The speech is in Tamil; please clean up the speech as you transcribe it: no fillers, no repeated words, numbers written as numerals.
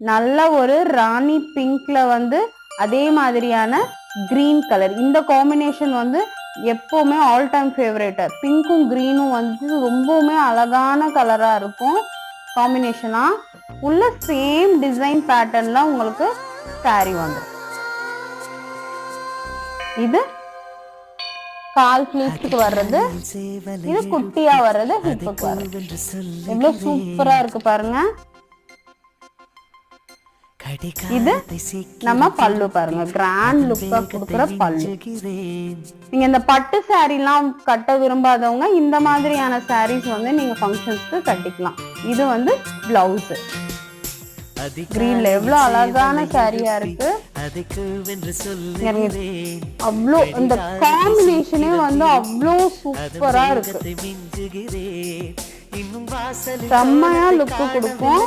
நல்ல ஒரு ராணி பிங்க்ல வந்து அதே மாதிரியான கிரீன் கலர். இந்த காம்பினேஷன் வந்து எப்பவுமே ஆல் டைம் ஃபேவரேட். பிங்க்கும் கிரீனும் வந்து ரொம்பவுமே அழகான கலரா இருக்கும் காம்பினேஷனா. உள்ள சேம் டிசைன் பேட்டர்ன்ல உங்களுக்கு saree வந்துடும். இது கால் ஸ்லீவ்ஸ்க்கு வர்றது, இது குட்டியா வர்றது, ஹிப்புக்கு வர்றது. எவ்வளவு சூப்பரா இருக்கு பாருங்க. இது நம்ம பல்லு பாருங்க, கிராண்ட் லுக்கா கொடுக்குற பல்லு. நீங்க இந்த பட்டு saree எல்லாம் கட்ட விரும்பாதவங்க இந்த மாதிரியான sarees வந்து நீங்க ஃபங்க்ஷன்ஸ்க்கு கட்டிக்கலாம். இது வந்து பிளவுஸ். கிரீன்ல எவ்வளவு அழகான சாரியா இருக்கு. அவ்வளோ இந்த காம்பினேஷனே வந்து அவ்வளோ சூப்பரா இருக்கு. செம்மையா லுக் கொடுக்கும்.